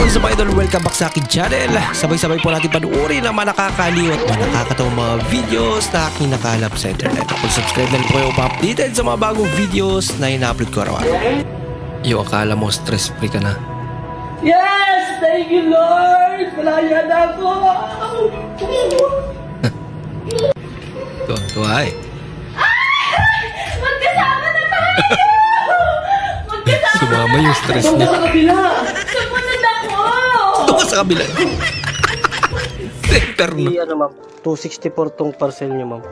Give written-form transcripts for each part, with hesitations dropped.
What's up idol? Welcome back sa akin channel. Sabay-sabay po natin panuorin ang mga nakakaliw at mga nakakatawang mga videos na aking nakalap sa internet. Kung subscribe na rin po kayo pa-updated sa mga bagong videos na ina-upload ko araw-araw. Yung akala mo stress free ka na. Yes! Thank you Lord! Malaya na ako! Tuwa eh. Magkasama na tayo! Magkasama Sumama yung stress na! niya. Sa kabila! Sumunod ako! Tuwa sa kabila. Center na. Ano ma'am, 264 tong parcel niyo ma'am.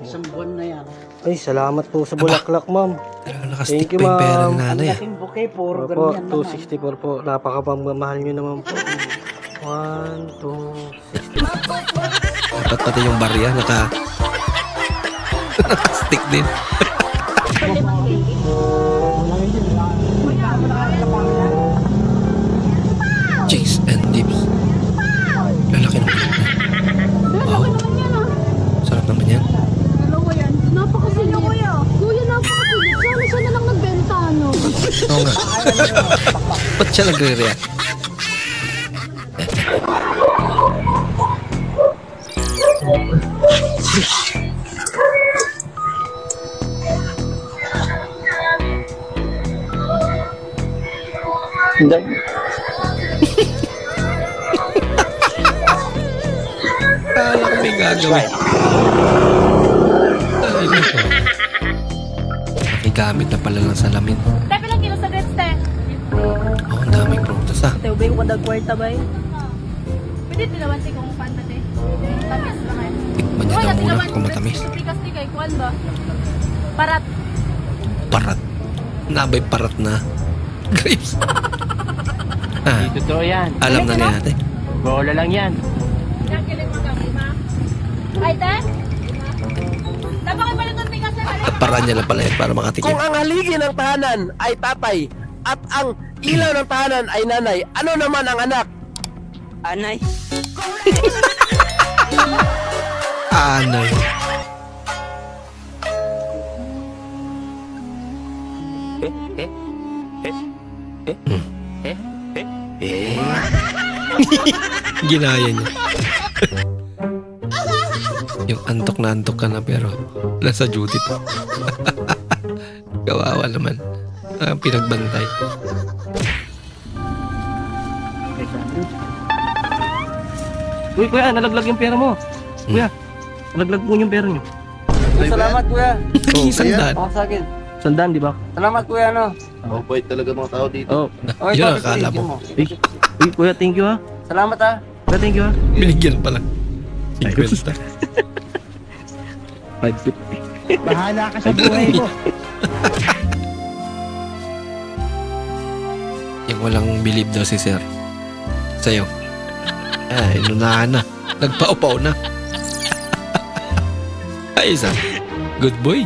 Isang buwan na yan. Ay, salamat po sa bulaklak ma'am. Talagang nakastick Thank you, pa yung pera ma'am. ng nanay ah. Laking bouquet, puro Opo, ganyan naman. 264 po. Napakapamamahal niyo naman po. 1, 2, 60. Dapat pati yung barya nakastick din. Chicks and dips. Lalaki naman. Wow. Sarap naman yan. Dalawa yan. Napakasilip. Kuya, napakasilip. Sana siya na lang nagbenta, no? Oo nga. Ba't siya nagre-react? Hindi. Kala ko may gagawin. Ay, ito. Nakigamit na pala ng salamin. Tepe lang kilo sa grits, te. Oh, ang daming prutas ah. Te, ubay ko kada kwarta ba eh? Pwede tinawan si kong panta, te. Tamis na kayo. Tikman niya daw muna kung matamis. Kasi kay kuwan ba? Parat. Parat. Nabay parat na. Grapes. Ah, Totoo yan. alam na niya ate. Bola lang yan. Kakilig mo kami, ma. Ay, te? Napakibalik ng tigas na balik. Para niya lang pala yan para makatikim. Kung ang haligi ng tahanan ay tatay at ang ilaw ng tahanan ay nanay, ano naman ang anak? Anay. Anay. Ginaya niya. Yung antok na antok ka na pero nasa duty pa. Kawawa naman. Ang pinagbantay. Uy, kuya, nalaglag yung pera mo. Kuya, nalaglag po yung pera niyo. Salamat kuya. Oh, sandaan. Ako sa akin. Sandaan, di ba? Salamat kuya no. Mabait talaga mga tao dito. Oh. Yun ang akala mo. Uy, kuya, thank you ha. Salamat ha. Kuya, thank you ha. Binigyan pala. 50. 550. Bahala ka sa buhay mo. Yung walang believe daw si sir. Sa'yo. Ay, inunahan na. Nagpaupaw na. Ay, isa. Good boy.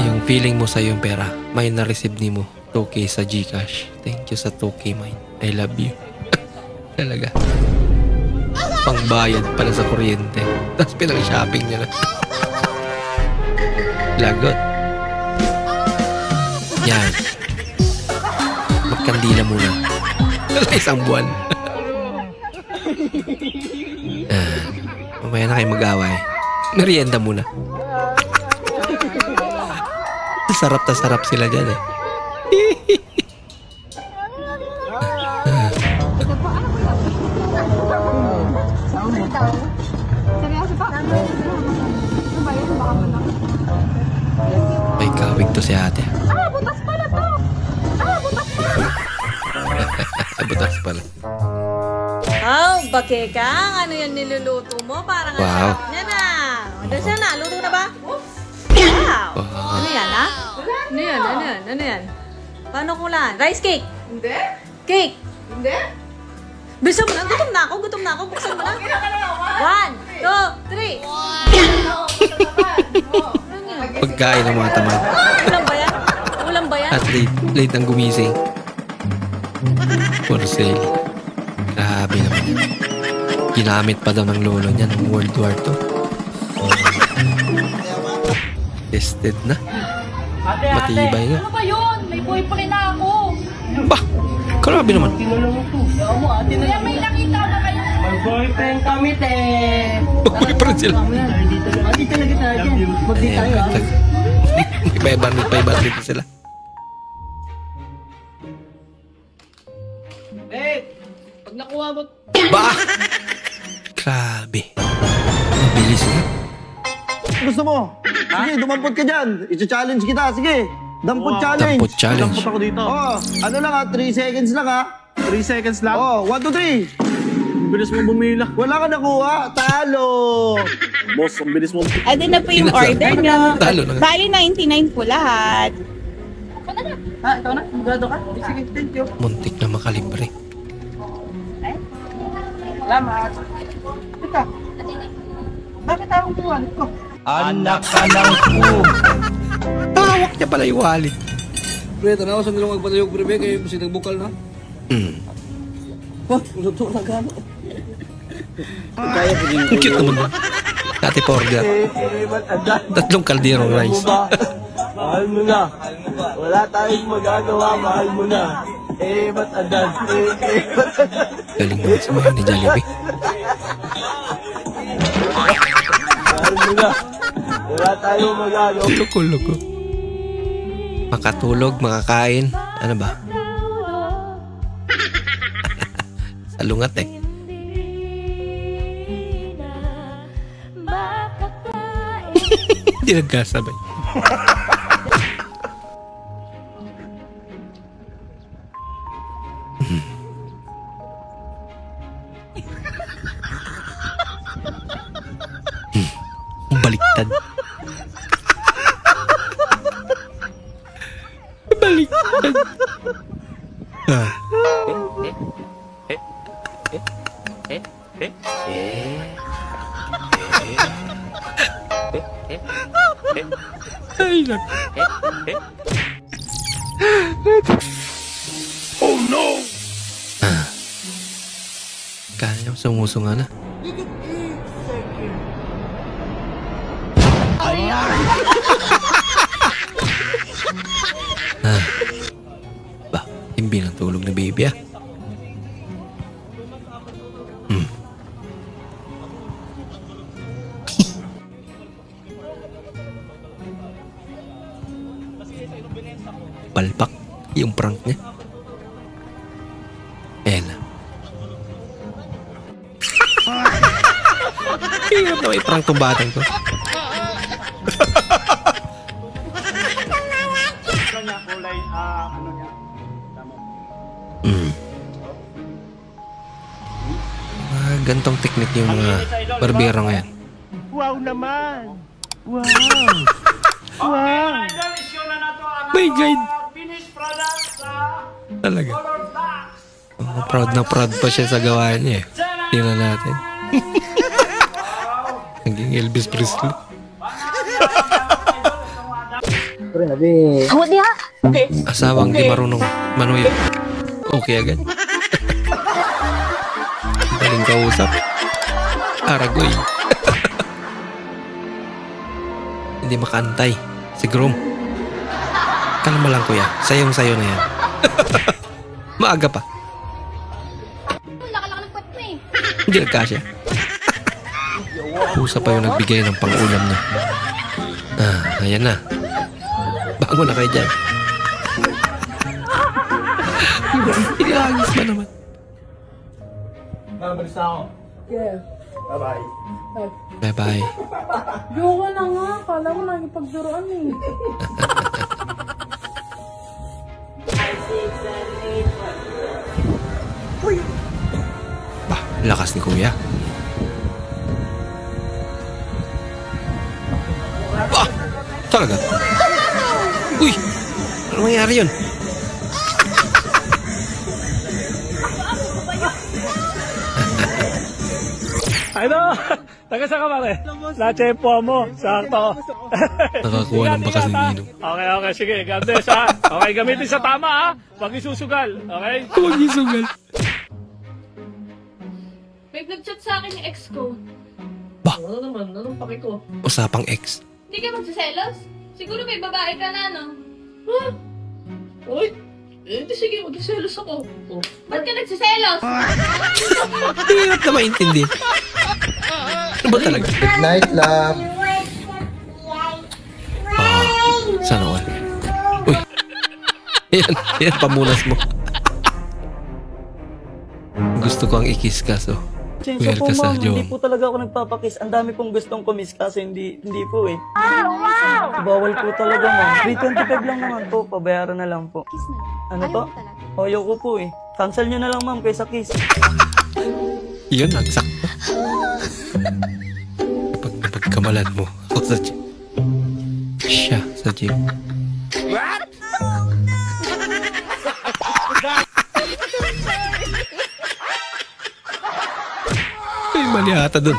Yung feeling mo sa'yo yung pera, may na-receive ni mo 2K sa Gcash. Thank you sa 2K mine. I love you. Talaga. Pangbayad pala sa kuryente. Tapos pinang-shopping niya na. Lagot. Yan. Magkandila muna. Isang buwan. Mamaya na kayo mag-away. Merienda muna. Sarap na sarap sila dyan eh. May kawig to si ate. Butas pala to. Butas pala. Butas pala. Oh, bakekang. Ano yan niluluto mo? Parang ang Wow. sarap niya na. Ano siya na? Luto na ba? Wow. Wow. Ano yan, ha? Ano yan? Ano yan? Ano yan? Paano kulan? Rice cake? Hindi. Cake? Hindi. Bisa mo na. Gutom na ako. Gutom na ako. Buksan mo na. 1, 2, 3. Pagkain ng mga tamad. Ulam ba yan? Ulam ba yan? At late ang gumising. For sale. Grabe naman yan. Ginamit pa daw ng lolo niya ng World War II. Tested na. Matibay nga. Ano ba yun? May boyfriend na ako. Bah, grabe naman. Kaya may nakita na kayo. May boyfriend kami, te. Boyfriend sila. Dito na kita dyan. Magdi tayo, ah. Iba-ibang pa sila. Pag nakuha mo, Bah! Grabe. Mabilis na. Gusto mo? Sige, dumampot ka dyan. I-challenge kita. Sige, dampot challenge. Dampot challenge. Dampot ako dito. Oh, ano lang ha? 3 seconds lang ha? 3 seconds lang. Oh, 1, 2, 3. Bilis mo bumila. Wala ka nakuha. Talo. Boss, ang bilis mo. Ado na po yung order nyo. Talo na nga. Bali 99 po lahat. ha, ikaw na, magado ka. Sige, thank you. Muntik na makalibre. Salamat. Teka, bakit akong buwalit ko? Anak ka ng po. Hawak niya pala yung wallet. Pre, tanaw sa nilong magpatayog pre, kayo kasi nagbukal na. Wah, luto na gano'n. Kaya ko din. Ang cute naman doon. Dati pa order. 3 kalderong rice. Mahal mo na. Wala tayong magagawa. Mahal mo na. Ba't adan? Galing naman sa mga ni Jollibee. Mahal mo na. Wala tayong magagawa. Loko-loko. Makatulog, makakain. Ano ba? Salungat eh. Hindi nagkasabay. Baliktad. Baliktad. Ah. Ay, nak. Oh no! Kaya sumusunga na. Ba, hindi nang tulog na baby ah. Palpak yung prank niya. Ayan na. Hirap na may prank tong batang to. Gantong teknik yung mga barbero ngayon. Wow naman. Wow. Wow. My God. Talaga. Oh, proud na proud pa siya sa gawa niya eh. Tingnan natin. Naging Elvis Presley. Awat niya. Okay. Asawang di marunong manuyo. Okay agad. Galing kausap. Aragoy. Hindi makaantay. Si Grom. Kalma lang kuya. Sayong-sayo na yan. Maaga pa. Laka-laka ng kwet mo eh. Hindi nagkasya. Pusa pa yung nagbigay ng pang-ulam niya. Ah, ayan na. Bango na kayo dyan. Inahagis ba naman? Nakabalis na ako. Yeah. Bye-bye. Bye-bye. Yoko na nga. Kala ko nagipagduroan eh. Bah, lakas ni kuya. Bah, talaga? Uy, ano mangyari yun? Ano? Taga sa ka pare? Na-tempo mo. Sakto. Nakakuha ng bakas ng ninong. Okay, sige. God bless ha. Okay, gamitin sa tama ha. Huwag isusugal. Okay? Huwag isugal. May nag-chat sa akin yung ex ko. Bah, Ano naman? Anong paki ko? usapang ex. Hindi ka magsiselos? Siguro may babae ka na, no? Uy! Hindi, sige, magsiselos ako. Ba't ka nagsiselos? Hirap na maintindihan. Ano ba talaga? Good night, love. Sana all. Uy. Yan pamunas mo. Gusto ko ang i-kiss ka, so. Chinsa po Weird ka sa ma'am, jowa. hindi po talaga ako nagpapakiss. Ang dami pong gustong kumiss kasi hindi po eh. Bawal po talaga ma'am. 325 lang naman po, pabayaran na lang po. Kiss na lang. Ano Ayaw po? mo talaga. Ayoko po eh. Cancel nyo na lang ma'am kaysa kiss. Yun, ang sakto. Pagkamalan mo ako sa gym. Siya sa gym. Ay, mali ata dun.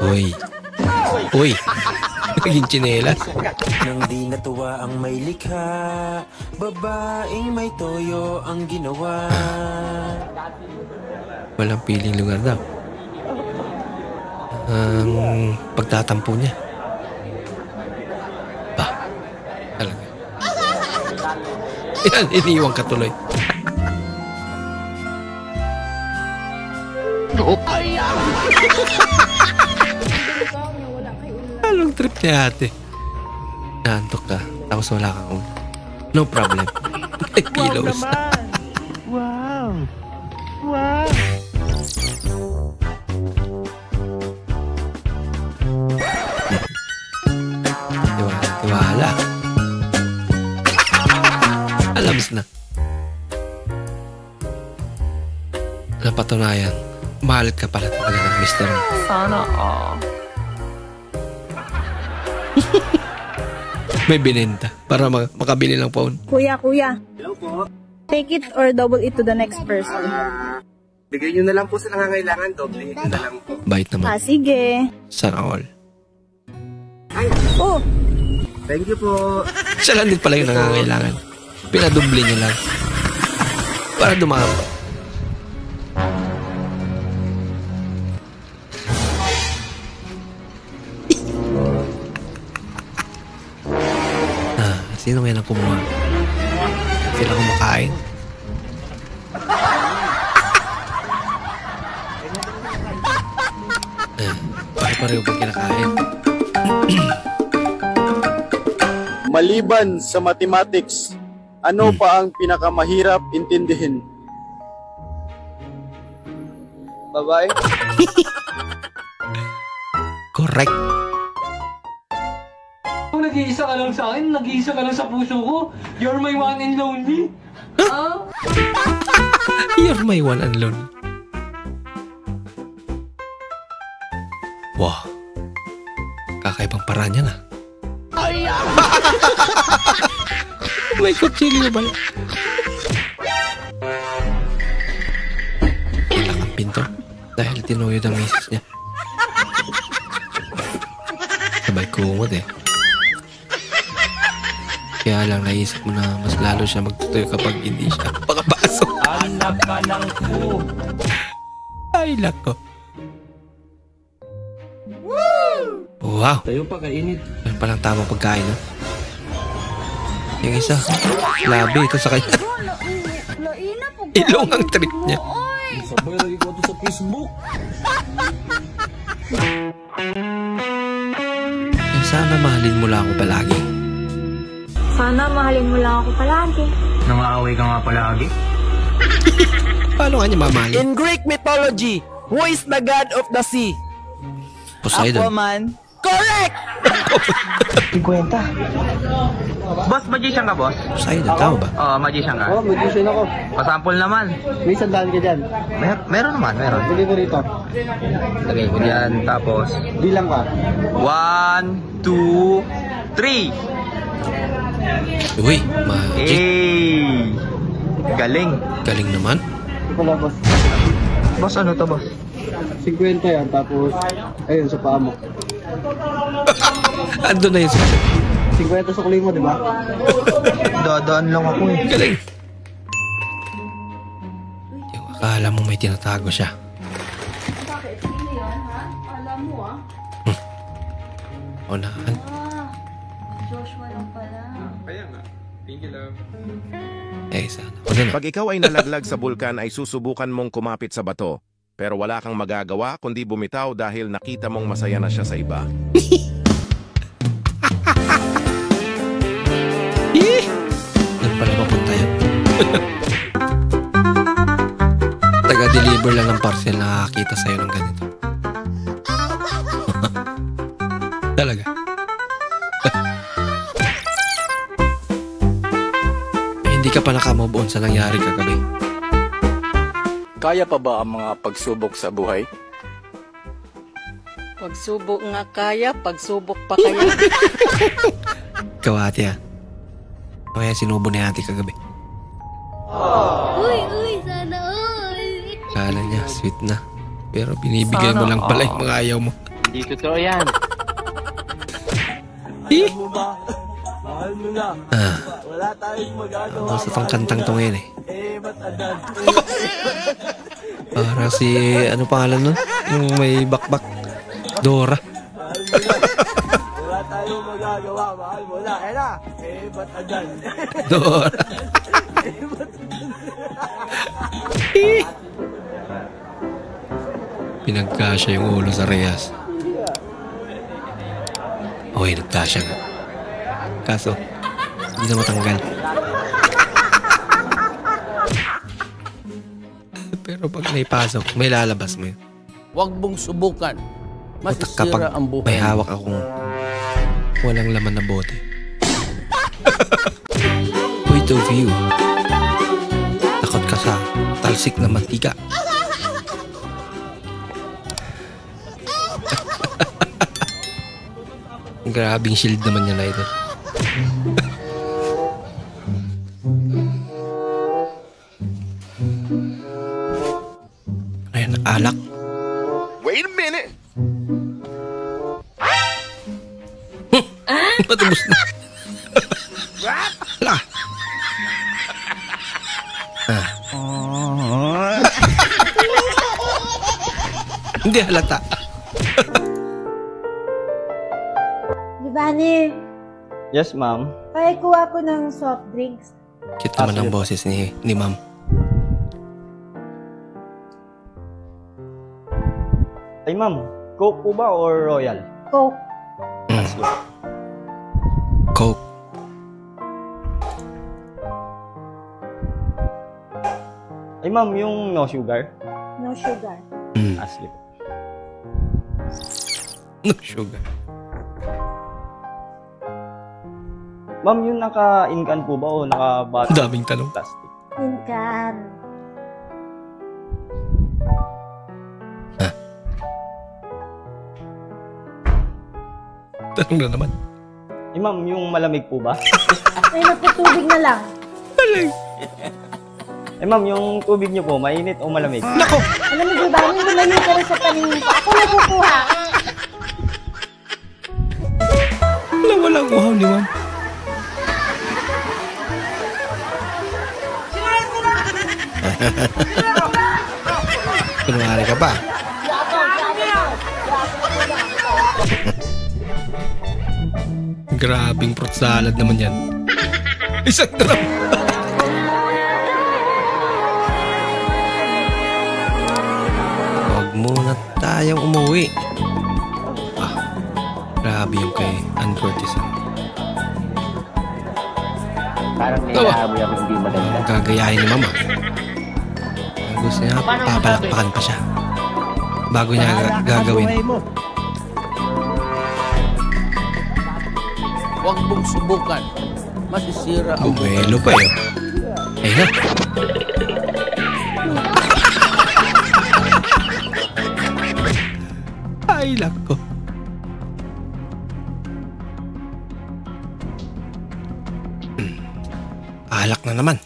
Uy. Uy. Naging tsinelas. Nang di natuwa ang may likha, babaeng may toyo ang ginawa. Walang piling lugar daw. Ang pagtatampo niya. Ba? Talaga. Yan, iniiwan ka tuloy. Anong trip niya ate? Naantok ka, tapos wala kang ulo. No problem. May pillows. Wow! Wow! Tiwala. Alams na. Napatunayan, mahal ka pala talaga ng mister mo. Sana all. May binenta para makabili ng phone. Kuya. Hello po. Take it or double it to the next person. Bigay nyo na lang po sa nangangailangan. Doble nyo na lang po. Bait naman. Sige. Sana all. Oh, Thank you po. Siya lang din pala yung nangangailangan. Pinadubli niya lang. Para dumami. Sino ngayon ang kumuha? Sila kumakain. Pare-pareho pa kinakain. Maliban sa mathematics, ano pa ang pinakamahirap intindihin? Babae? Correct. Kung nag-iisa ka lang sa akin, nag-iisa ka lang sa puso ko. You're my one and lonely. You're my one and lonely. Wow. Kakaibang paraan yan ah. May kutsilyo ba? Wala kang pinto dahil tinuyod ang misis niya. Sabay kumot eh. Kaya lang naisip mo na mas lalo siya magtutuyo kapag hindi siya makapasok. Anak ka ng po. Ay, lako. Wow. Tayo pa kainit. Yan palang tamang pagkain, no? Yung isa, labi ito sa kanya. Ilong ang trip niya. Sabay lagi ko ito sa Facebook. Sana mahalin mo lang ako palagi. Sana mahalin mo lang ako palagi. Nangaaway ka nga palagi. Paano nga niya mamahalin? In Greek mythology, who is the god of the sea? Poseidon. Aquaman. Correct! 50. Boss, magician ka, boss? Poseidon, tama ba? Oo, magician ka. Oo, mag-issue ako. Pasample naman. May sandaan ka dyan. Meron naman, meron. Bigay ko rito. Lagay ko dyan, tapos... Bilang ka. 1, 2, 3. Uy, magic. Hey! Galing. Galing naman. Ito pala, boss. Boss, ano to, boss? 50 yan, tapos, ayun, sa paa mo. Ando na yun. 50 sa kulay mo, di ba? Dadaan lang ako eh. Galing. Yung akala mo may tinatago siya. Bakit? Sino yan, ha? Alam mo, ah. Unahan. Joshua lang pala. Kaya nga. Thank you, love. Eh, sana. O, doon, Pag ikaw ay nalaglag sa bulkan ay susubukan mong kumapit sa bato. Pero wala kang magagawa kundi bumitaw dahil nakita mong masaya na siya sa iba. Doon pala papunta yan. Taga-deliver lang ng parcel nakakita sa'yo ng ganito. Talaga. Hindi ka pa nakamove on sa nangyari kagabi. Kaya pa ba ang mga pagsubok sa buhay? Pagsubok nga kaya, pagsubok pa kaya. Ikaw ate ha. Kaya sinubo ni ate kagabi. Uy, sana all. Kala niya, sweet na. Pero binibigay mo lang pala yung mga ayaw mo. Hindi totoo yan. Mahal mo na. Wala tayong magagawa. Sa tong kantang to ngayon eh. Para si, ano pangalan nun? Yung may bakbak. Dora. Wala tayong magagawa. Mahal mo na. Eh na. Ba't adan? Dora. Pinagkasya yung ulo sa Reyes. Okay, nagkasya nga. Kaso, hindi na matanggal. Pero pag naipasok, may lalabas mo yun. Huwag mong subukan. Kapag Masisira ang buhay. may hawak akong walang laman na bote. Point of view. Takot ka sa talsik na mantika. Grabing shield naman niya na ito. Ayan, alak. Wait a minute! Patubos na. Hala. Hindi halata. Giovanni, Yes, ma'am. pakikuha ko ng soft drinks. Cute naman ang boses ni ma'am. Ay, ma'am. Coke po ba or Royal? Coke. Coke. Ay, ma'am, yung no sugar? No sugar. Asli. No sugar. Ma'am, yung naka-incan po ba o naka-bottle? Daming tanong. Plastic. Incan. Tanong na naman. Eh, ma'am, yung malamig po ba? Ay, naputubig na lang. Eh, ma'am, yung tubig niyo po, mainit o malamig? Nako! Alam mo, Giovanni, lumayo ka rin sa paningin ko. Ako na kukuha. Walang uhaw ni ma'am. Kunwari ka pa. Grabing fruit salad naman yan. Isang drum. Huwag muna tayong umuwi. Grabe yung kay Ann Curtis. Parang nilaamoy ako hindi maganda. Gagayahin ni mama. Gusto niya, papalakpakan pa siya. Bago niya gagawin. Huwag mong subukan. Masisira ang buhay. Buwelo pa yun. Ayun na. Ay, lako. Alak na naman.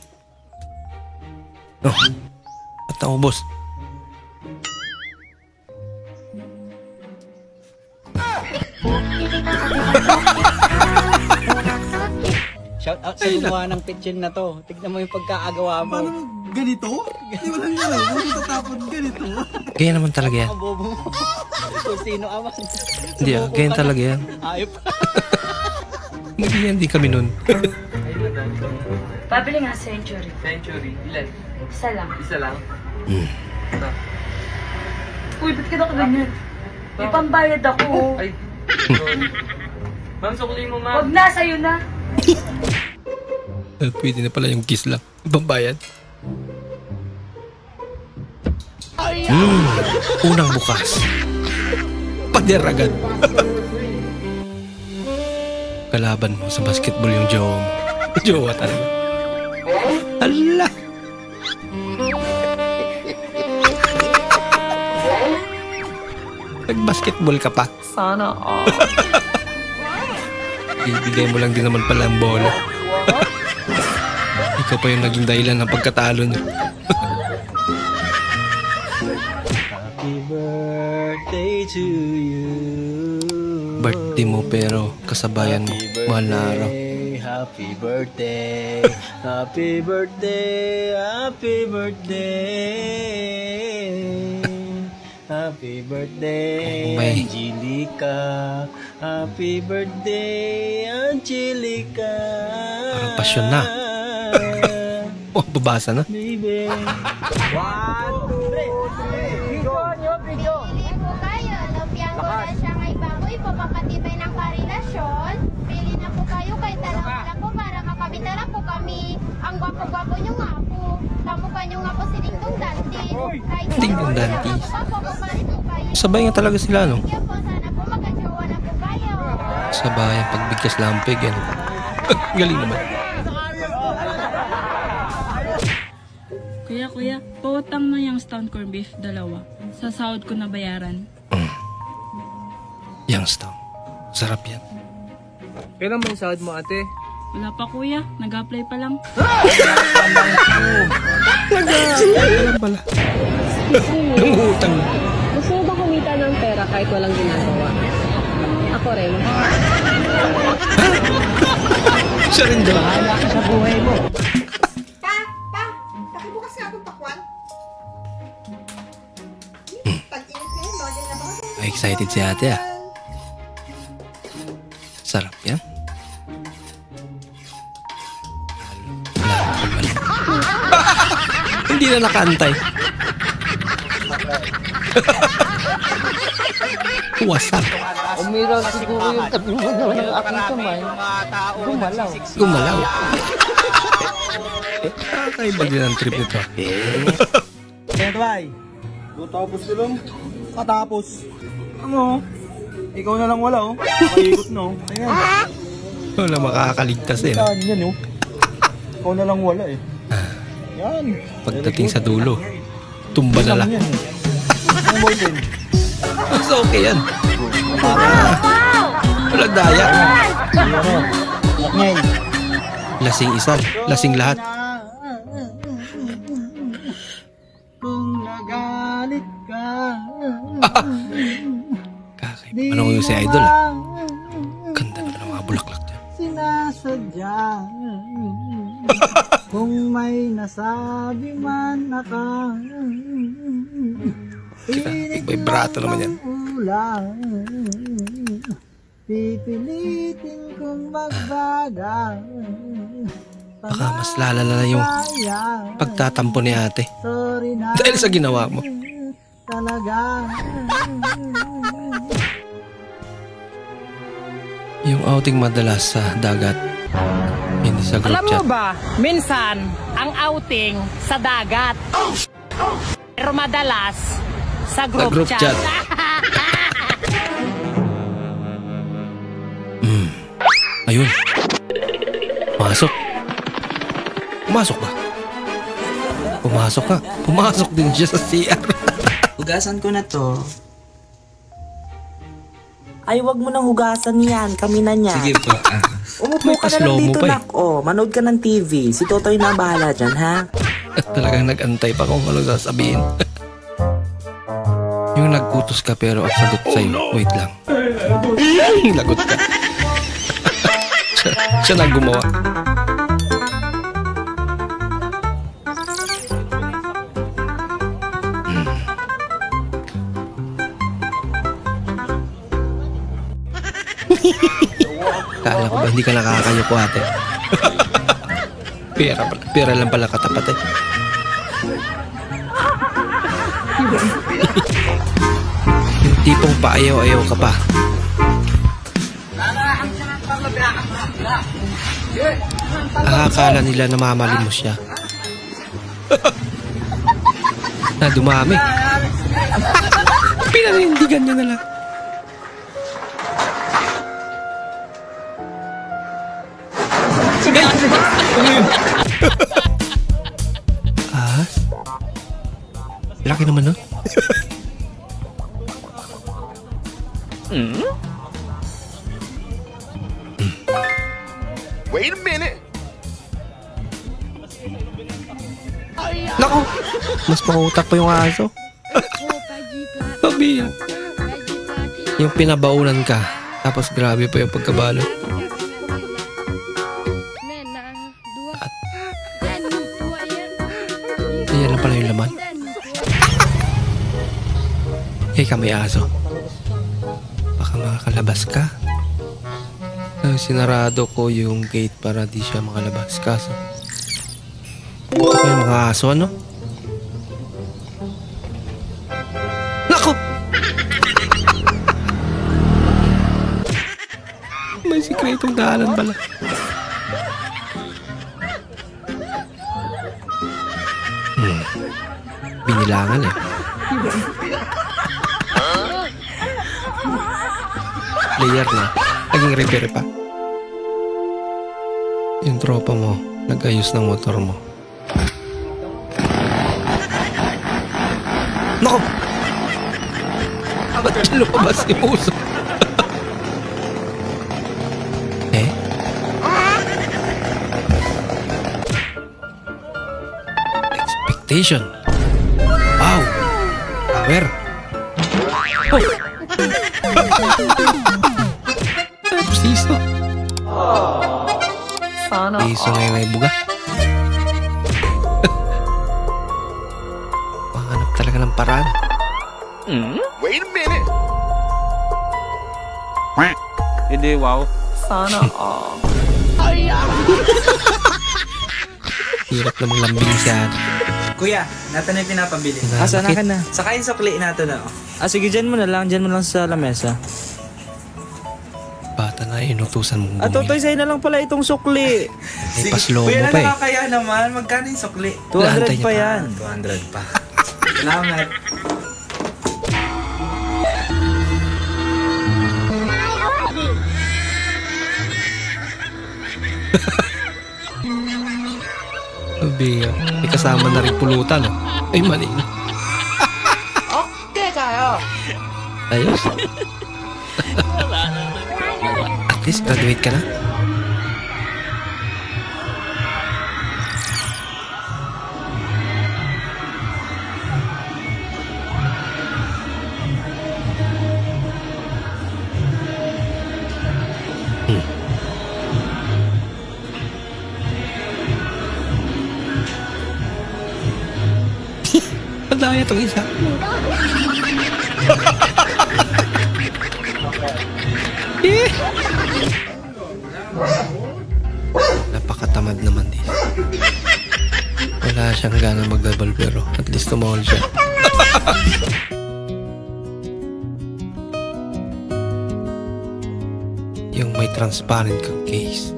Oh, at naubos. Shout out sa gumawa ng pitchin na to. Tignan mo yung pagkaagawa mo. Ganito? Hindi mo lang yun. Hindi tatapon ganito. Ganyan naman talaga yan. Ang bobo mo. Kung sino aman. Hindi ganyan talaga yan. Ayop. Nagigyan din kami nun. Pabili nga century. Century. Ilan? Isa lang. Isa lang? Uy, ba't ka nakaganyan? May pambayad ako. Ay. Ma'am, sukulin mo, ma'am. Huwag na, sa'yo na. Pwede na pala yung kiss lang. Pambayad. Unang bukas. Pader agad. Kalaban mo sa basketball yung jowa mo. Jowa talaga. Ala! Nag-basketball ka pa. Sana all. Ibigay mo lang din naman pala ang bola. Ikaw pa yung naging dahilan ng pagkatalo niya. Happy birthday to you. Birthday mo pero kasabayan mo. Mahal na araw. Happy birthday. Happy birthday. Happy birthday. Happy birthday, May. Angelica. Happy birthday, Angelica. Parang pasyon na. Oh, babasa na. Baby. 1, 2, 3. Video nyo, video. Pili po kayo. Lumpiang ko na siya ngay baboy po. Papatibay ng karelasyon. Pili na po kayo kay dalawa na po para makabitala po kami. Ang gwapo-gwapo nyo nga po. Kamukha nyo nga po si Dingdong Danti. Dingdong Danti. Sabay nga talaga sila, no? Sana po magkajowa na po kayo. Sabay ang pagbigkas lampig, yan. Galing naman. Kuya, pautang mo yung stone corned beef, 2. Sa sahod ko na bayaran. Youngstown. Sarap yan. Kailan ba yung sahod mo, ate? Wala pa kuya, nag-apply pa lang. Alam pala. Nangutang. Gusto mo ba kumita ng pera kahit walang ginagawa? Ako rin. Siya rin daw. Bahala ka sa buhay mo. Pakibukas nga akong pakwan. Tag-init na yun, login na ba? Excited si ate, ah. Sarap yan. Hindi na nakaantay. Wasak. Umiral siguro yung tabi mo ng aking kamay. Gumalaw. Gumalaw. Kakaiba din ang trip nito. Kaya tuway. Tapos lang. Katapos. Ano? Ikaw na lang wala, oh. Nakaikot, no? Ayan. Wala makakaligtas, eh. Saan yan, oh? Ikaw na lang wala, eh. Yan. Pagdating sa dulo, tumba na lang. Ang ballpen. Mas okay yan. Walang daya. Lasing isa, lasing lahat. Kung nagalit ka. Kakaiba. Ano ko yung si Idol, ah? Ganda naman ang mga bulaklak dyan. Sinasadya. Kung may nasabi man ako. Vibrato naman yan. Pipilitin kong magbaga. Baka mas lalala yung pagtatampo ni ate. Dahil sa ginawa mo. Talaga. Yung outing madalas sa dagat. Hindi sa group chat. Alam mo ba, minsan, ang outing sa dagat. Pero madalas, sa group chat. Ayun. Pumasok. Pumasok ba? Pumasok ka. Pumasok din siya sa CR. Hugasan ko na to. Ay, wag mo nang hugasan yan. Kami na niya. Sige po. Umupo ka na lang dito, nak. Oh, manood ka ng TV. Si Totoy na bahala dyan, ha? At talagang nag-antay pa kung ano sasabihin. Yung nag-utos ka pero ang sagot sa'yo, wait lang. Lagot ka. siya na gumawa. Kala ko ba hindi ka nakakayo ko ate? Pera lang pala katapat eh. Yung tipong paayaw-ayaw ka pa. Akala nila namamali mo siya. Na dumami. Pinanindigan niya na lang. Ah? Laki naman, no? Wait a minute. Naku! Mas makutak pa yung aso. Sabi yan. Yung pinabaunan ka, tapos grabe pa yung pagkabalo. At yan lang pala yung laman. Hey ka, may aso. Baka makakalabas ka. Sinarado ko yung gate para di siya makalabas. Kaso ito yung mga aso, ano? Naku! May sikretong daanan pala. Binilangan eh. Player na. Naging repair pa. Yung tropa mo, nag-ayos ng motor mo. Naku! Ba't siya lumabas yung uso? Eh? Expectation. Wow! Power! Oh! Pustiso. Sana. Piso na yung buga. Pahanap talaga ng paraan. Wait a minute. Hindi, wow. Sana. Hirap namang lambing siya. Kuya, natin na yung pinapabili. Asa na ka na? Saka yung sukli natin na. Sige, dyan mo na lang sa lamesa. Bata na inutusan mong bumili. Totoy, sa'yo na lang pala itong sukli. May paslobo Kuya, pa eh. nakakaya naman. Magkano yung sukli? Naantay 200 pa niya yan. 200 pa. Salamat. Sabi, may kasama na rin pulutan. Oh. Ay, mali. Okay kayo. Ayos. At least graduate ka na. Madaya itong isa. Napakatamad naman din. Wala siyang gana magdabal pero at least tumawal siya. Yung may transparent kang case.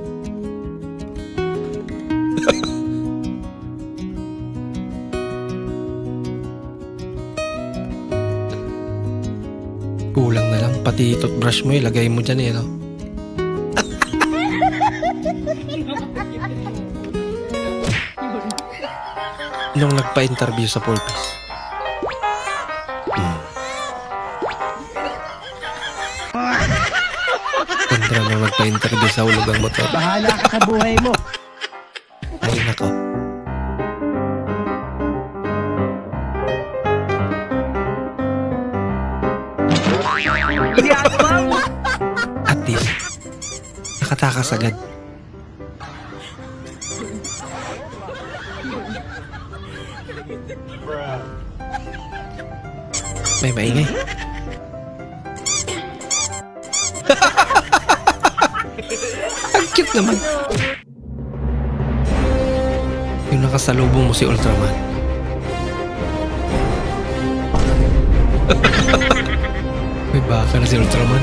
Kulang na lang, pati toothbrush mo ilagay mo dyan eh, no? Nung nagpa-interview sa Pulpis. Kontra nung nagpa-interview sa hulugang motor. Bahala ka sa buhay mo. Ay, nako. At least, nakatakas agad. May maingay. Ang cute naman. nakasalubong mo si Ultraman. May baka na si Ultraman.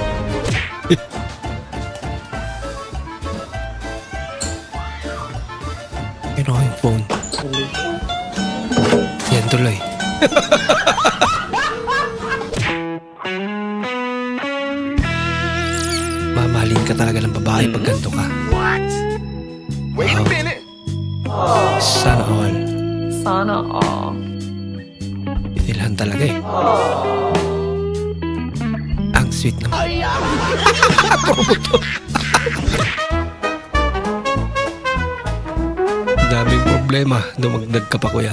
Ano yung phone? Yan tuloy. Mamahalin ka talaga ng babae pag ganito ka. What? Wait a minute. Sana all. Sana all. Inilhan talaga eh. Ang sweet naman. Daming problema. Dumagdag ka pa, kuya.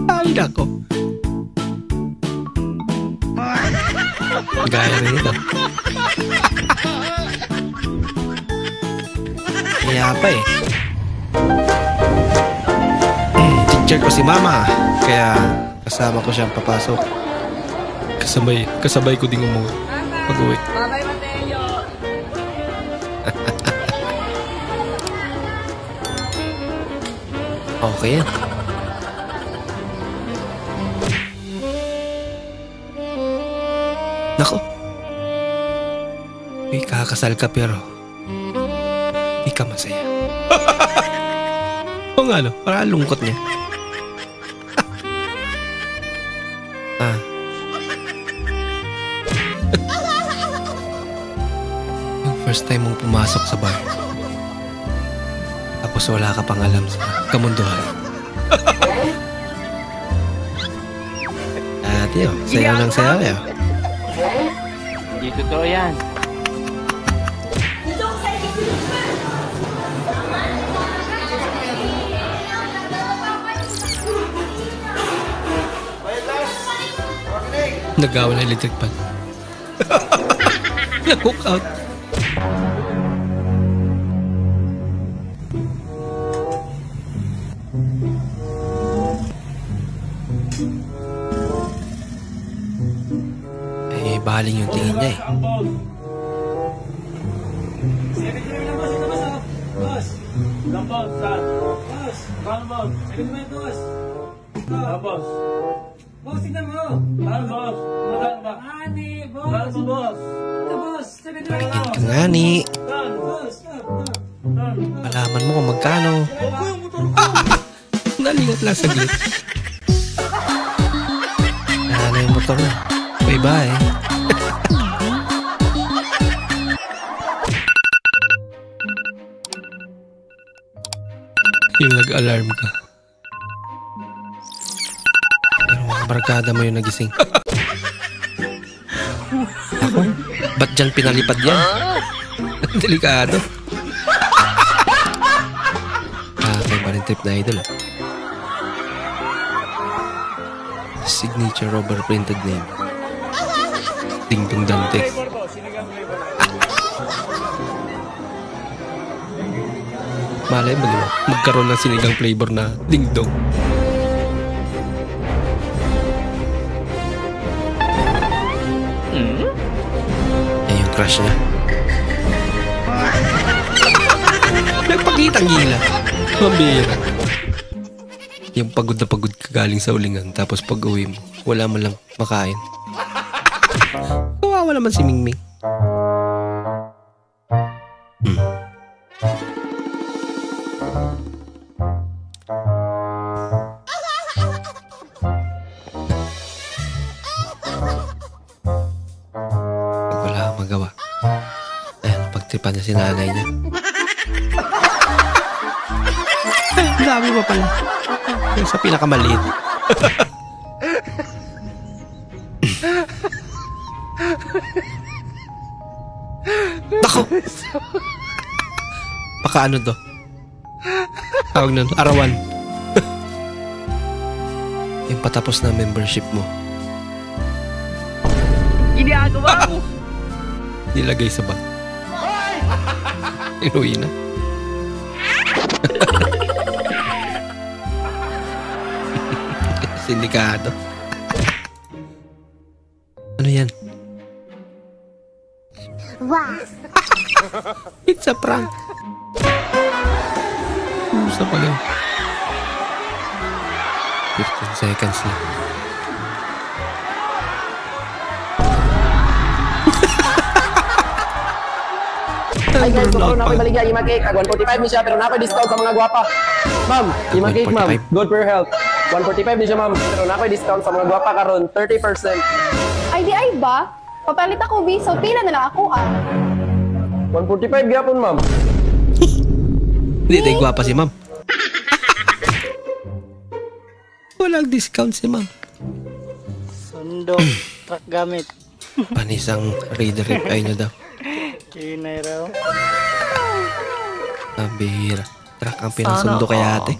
Ay, nako. Gaya rin ito. Kaya pa eh. Teacher ko si mama. Kaya kasama ko siyang papasok. Kasabay ko ding umuwi. Pag-uwi. Bye-bye, Mateo. Okay yan. Nako. May kakasal ka pero di ka masaya. O nga no, parang lungkot niya. Yung first time mong pumasok sa bar, tapos wala ka pang alam sa kamunduhan. At yun, sayaw ng sayaw yun. Hindi totoo yan. Nagawa na electric pan. Nag-cook out. Eh, baling yung tingin niya eh. Boss, tignan mo! Ano, boss? Magkano ba? Ani, boss! Ano, boss? Ito, boss! Tingin ka nga ni. Malaman mo kung magkano. Nalingat lang saglit. Ano yung motor mo? Bye-bye. Yung nag-alarm ka. Barkada mo yung nagising. Ako? Ba't dyan pinalipad yan? Delikado. Kaya ba rin trip na idol? Signature rubber printed name. Dingdong Dante. Malay mo, diba? Magkaroon ng sinigang flavor na dingdong. Crush niya. Nagpakitang gila. Mambira. Yung pagod na pagod ka galing sa ulingan, tapos pag uwi mo, wala mo lang makain. Kawawa naman si Mingming. Magawa. Ayan, pagtripan niya si nanay niya. Ang dami mo pala. Yung sa pinakamaliit. Bako! Baka ano to? Tawag nun, arawan. Yung patapos na membership mo. Ginagawa mo! Nilagay sa bag. Inuwi na. Sindikado. Ano yan? Wow! It's a prank. Sa pala. 15 seconds lang. Ay guys, kung na ako'y baligya, Ima Cake. 145 ni siya, pero na ako'y discount sa mga gwapa. Ma'am, Ima Cake, ma'am. Good for your health. 145 ni siya, ma'am. Pero na ako'y discount sa mga gwapa karon 30%. Ay, di ay ba? Papalit ako, B. So, pila na lang ako, 145 gyapon, ma'am. Hindi, tayo gwapa si ma'am. Walang discount si ma'am. Sundo, truck gamit. Panisang redirect ay nyo daw. Kinay raw. Bihira. Truck ang pinasundo kay ate.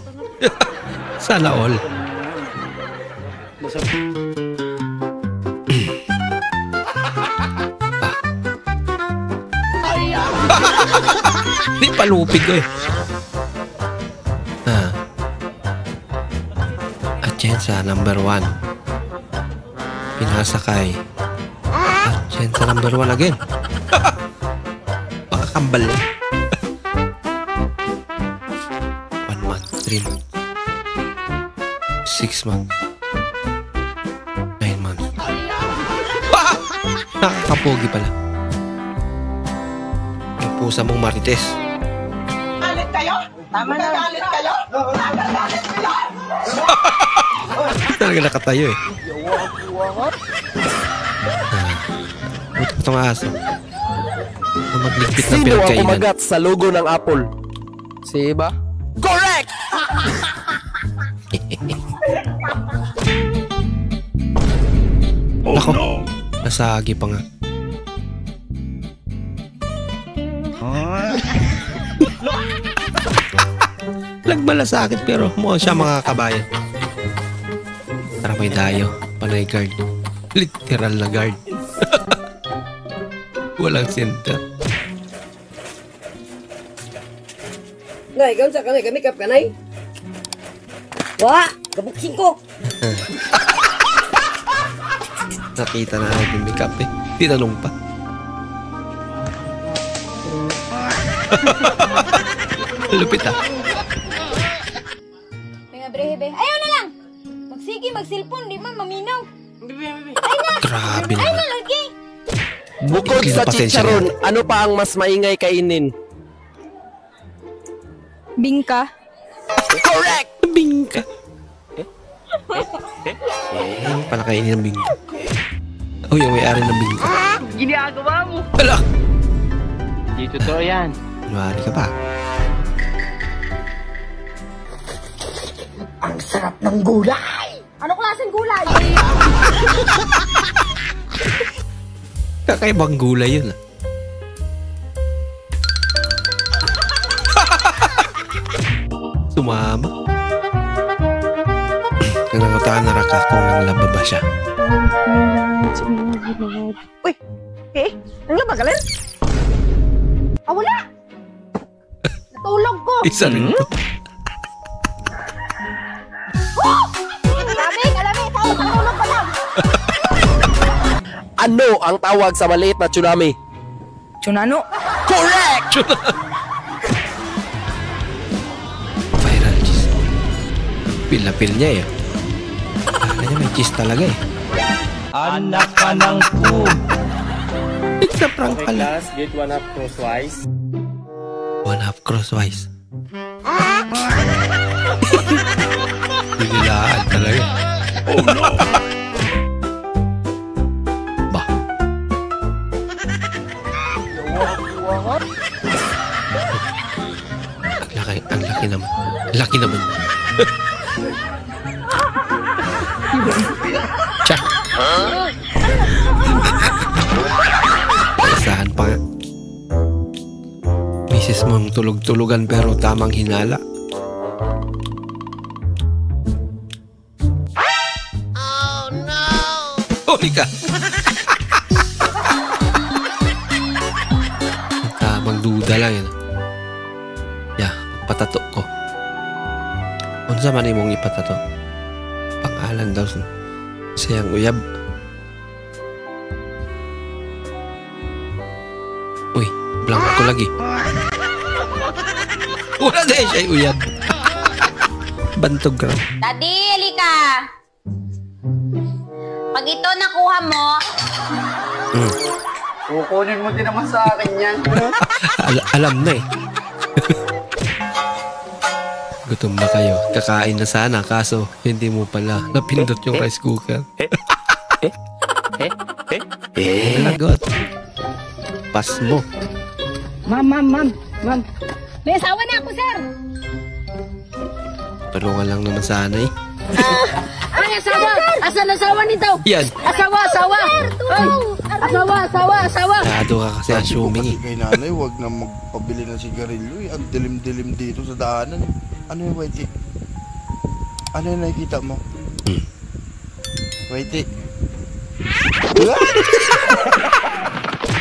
Sana all. Di palupig ko eh. Atienza number 1. Pinasakay. Atienza number 1 again. Kambal. 1 month, 3 months, 6 months, 9 months. Nakakapogi pala. Yung pusa mong marites. Galit kayo? Tama na. Galit kayo? Galit kayo? Talaga nakatayo eh. Buti itong aso. Magligpit ng Sino ang pinagkainan. kumagat sa logo ng Apple? Si Iba? Correct! Nako, nasagi pa nga. Lagmala sa akin pero mukha siya mga kabayan. Tara may dayo, panay guard. Literal na guard. Walang center. Nay, kaunsa ka nay? Kamikap ka nay? Wa! Kabuksin ko! Nakita na natin yung makeup eh. Tinanong pa. Lupit ah. Mga brehebe. Ayaw na lang! Magsige, magsilpon, di man maminaw. Ay na! Grabe Ay naman. na, lagi! Bukod sa chicharon, ano pa ang mas maingay kainin? Bingka. Correct! Bingka. Pala kainin ng bingka. Oh, yung may-ari ng bingka. Ginagawa mo! Hala! Hindi totoo yan. Mari ka pa. Ang sarap ng gulay! Ano klaseng gulay? Kakaibang gulay yun ah. Sumama. Nangangataan na raka kung nanglaba ba siya. Uy! Ang labagalan? Wala! Natulog ko! Isa rin to. Alamig! Natulog ko lang! Ano ang tawag sa maliit na tsunami? Tsunano? Correct! Viral cheese. Pil-na-pil niya eh. Kaya niya may cheese talaga eh. Anak ka ng po. It's a prank pala. Get 1 up crosswise. 1 half crosswise. Binilaan talaga. Oh no! Bah. Ang laki naman. Laki naman. Tsa! Kasahan pa nga. Misis mong tulog-tulugan pero tamang hinala. Oh no! Huli ka! Tamang duda lang yun. Yeah, patato ko. Unsa man imong ipatato? Pangalan daw sayang uyab. Uy, blank ko lagi. Wala din siya uyab. Bantog ka. Daddy, halika. Pag ito nakuha mo, Kukunin mo din naman sa akin yan. Alam na eh. Gutom na kayo. Kakain na sana kaso hindi mo pala napindot yung rice cooker. Lagot. Pas mo. Ma'am. May asawa na ako, sir. Tulungan lang naman sana eh. Ang asawa! Asan asawa nito? Yan. Asawa! Ay! Asawa! Kado ka kasi assuming eh. Kay nanay, huwag na magpabili ng sigarilyo eh. Ang dilim-dilim dito sa daanan. Ano yung Whitey? Ano yung nakikita mo? Whitey?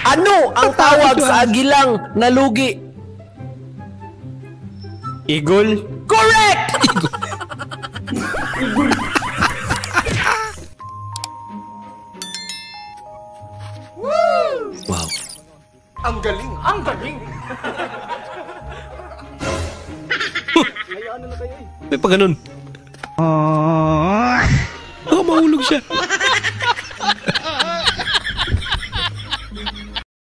Ano ang tawag sa agilang nalugi? Igol? Correct! Wow. Ang galing! May pa ganun. Baka mahulog siya.